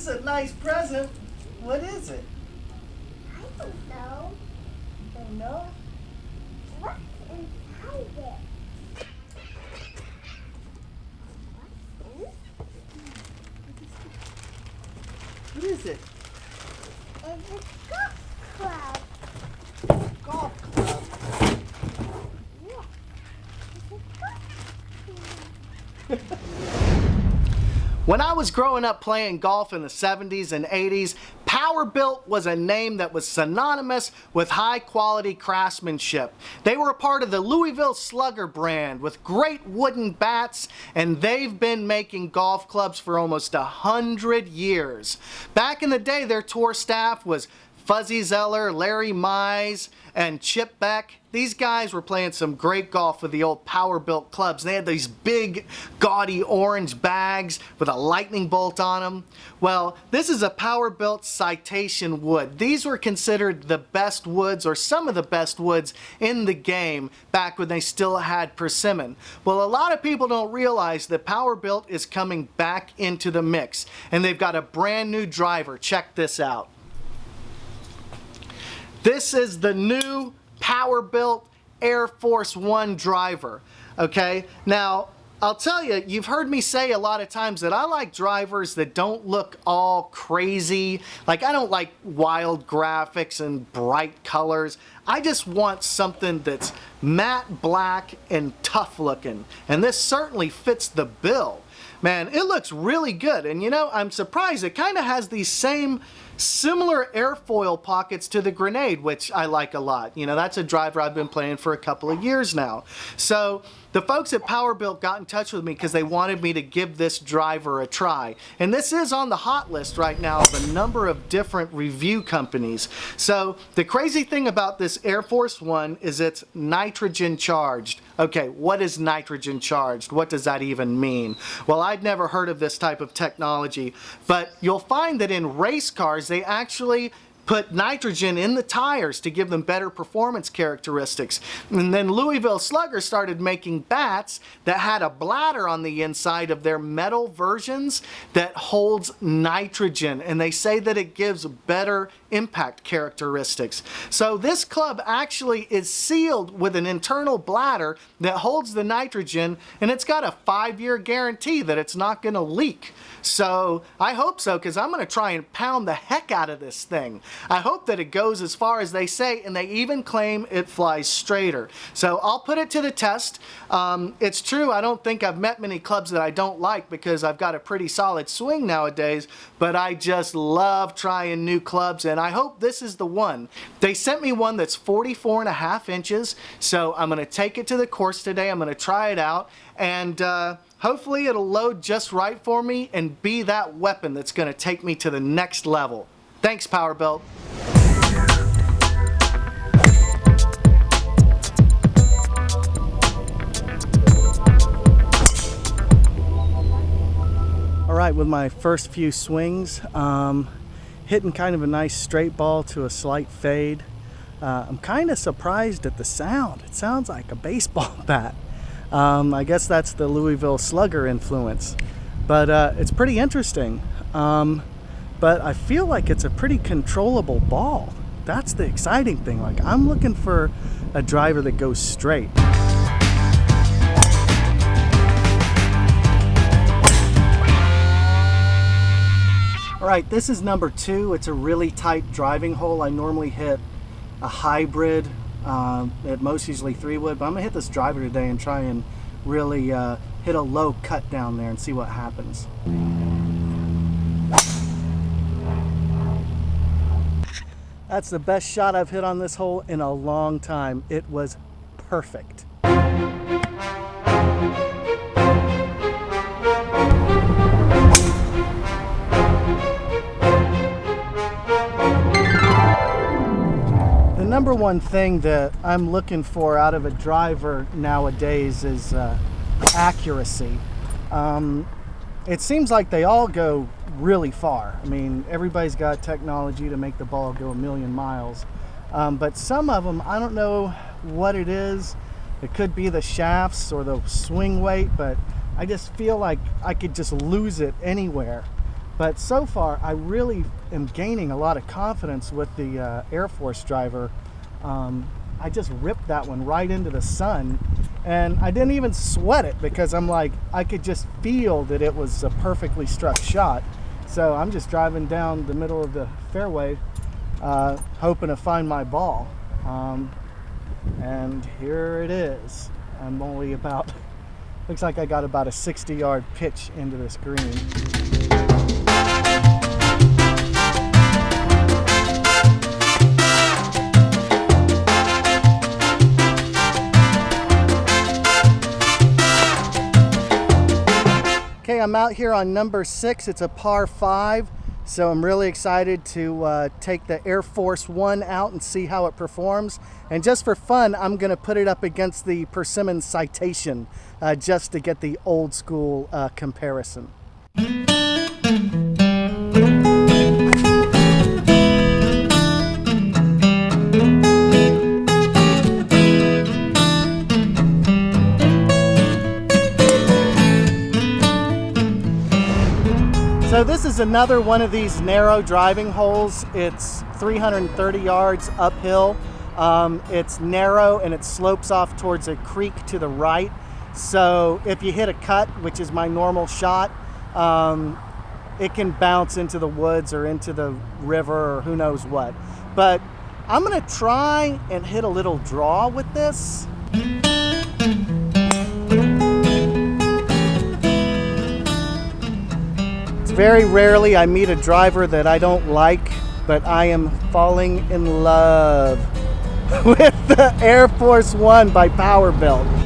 This is a nice present. What is it? I don't know. Don't know? What's inside it? What is it? It's a golf club. Golf club. Yeah. It's a golf club. When I was growing up playing golf in the 70s and 80s, Powerbilt was a name that was synonymous with high quality craftsmanship. They were a part of the Louisville Slugger brand with great wooden bats, and they've been making golf clubs for almost 100 years. Back in the day, their tour staff was Fuzzy Zeller, Larry Mize, and Chip Beck. These guys were playing some great golf with the old Powerbilt clubs. They had these big, gaudy orange bags with a lightning bolt on them. Well, this is a Powerbilt Citation wood. These were considered the best woods, or some of the best woods in the game back when they still had persimmon. Well, a lot of people don't realize that Powerbilt is coming back into the mix, and they've got a brand new driver. Check this out. This is the new Powerbilt Air Force One driver. Okay, now I'll tell you, you've heard me say a lot of times that I like drivers that don't look all crazy. Like, I don't like wild graphics and bright colors. I just want something that's matte black and tough looking, and this certainly fits the bill. Man, it looks really good, and you know, I'm surprised. It kind of has these same similar airfoil pockets to the Grenade, which I like a lot. You know, that's a driver I've been playing for a couple of years now. So the folks at Powerbilt got in touch with me because they wanted me to give this driver a try. And this is on the hot list right now of a number of different review companies. So the crazy thing about this Air Force One is it's nitrogen charged. Okay, what is nitrogen charged? What does that even mean? Well, I'd never heard of this type of technology, but you'll find that in race cars, they actually put nitrogen in the tires to give them better performance characteristics. And then Louisville Slugger started making bats that had a bladder on the inside of their metal versions that holds nitrogen, and they say that it gives better impact characteristics. So this club actually is sealed with an internal bladder that holds the nitrogen, and it's got a 5-year guarantee that it's not going to leak. So I hope so, because I'm going to try and pound the heck out of this thing. I hope that it goes as far as they say, and they even claim it flies straighter. So I'll put it to the test. It's true, I don't think I've met many clubs that I don't like, because I've got a pretty solid swing nowadays, but I just love trying new clubs, and I hope this is the one. They sent me one that's 44.5 inches, so I'm going to take it to the course today. I'm going to try it out, and hopefully it'll load just right for me and be that weapon that's going to take me to the next level. Thanks, Powerbilt. All right, with my first few swings, hitting kind of a nice straight ball to a slight fade. I'm kind of surprised at the sound. It sounds like a baseball bat. I guess that's the Louisville Slugger influence, but it's pretty interesting. But I feel like it's a pretty controllable ball. That's the exciting thing. Like, I'm looking for a driver that goes straight. All right, this is number 2. It's a really tight driving hole. I normally hit a hybrid, at most usually 3-wood, but I'm gonna hit this driver today and try and really hit a low cut down there and see what happens. That's the best shot I've hit on this hole in a long time. It was perfect. The number one thing that I'm looking for out of a driver nowadays is accuracy. It seems like they all go really far. I mean, everybody's got technology to make the ball go a million miles. But some of them, I don't know what it is. It could be the shafts or the swing weight, but I just feel like I could just lose it anywhere. But so far, I really am gaining a lot of confidence with the Air Force driver. I just ripped that one right into the sun, and I didn't even sweat it because I'm like, I could just feel that it was a perfectly struck shot. So I'm just driving down the middle of the fairway, hoping to find my ball. And here it is. I'm only about, looks like I got about a 60-yard pitch into this green. Okay, I'm out here on number 6. It's a par 5, so I'm really excited to take the Air Force One out and see how it performs. And just for fun, I'm going to put it up against the Persimmon Citation just to get the old school comparison. So this is another one of these narrow driving holes. It's 330 yards uphill. It's narrow and it slopes off towards a creek to the right. So if you hit a cut, which is my normal shot, it can bounce into the woods or into the river or who knows what. But I'm gonna try and hit a little draw with this. Very rarely I meet a driver that I don't like, but I am falling in love with the Air Force One by Powerbilt.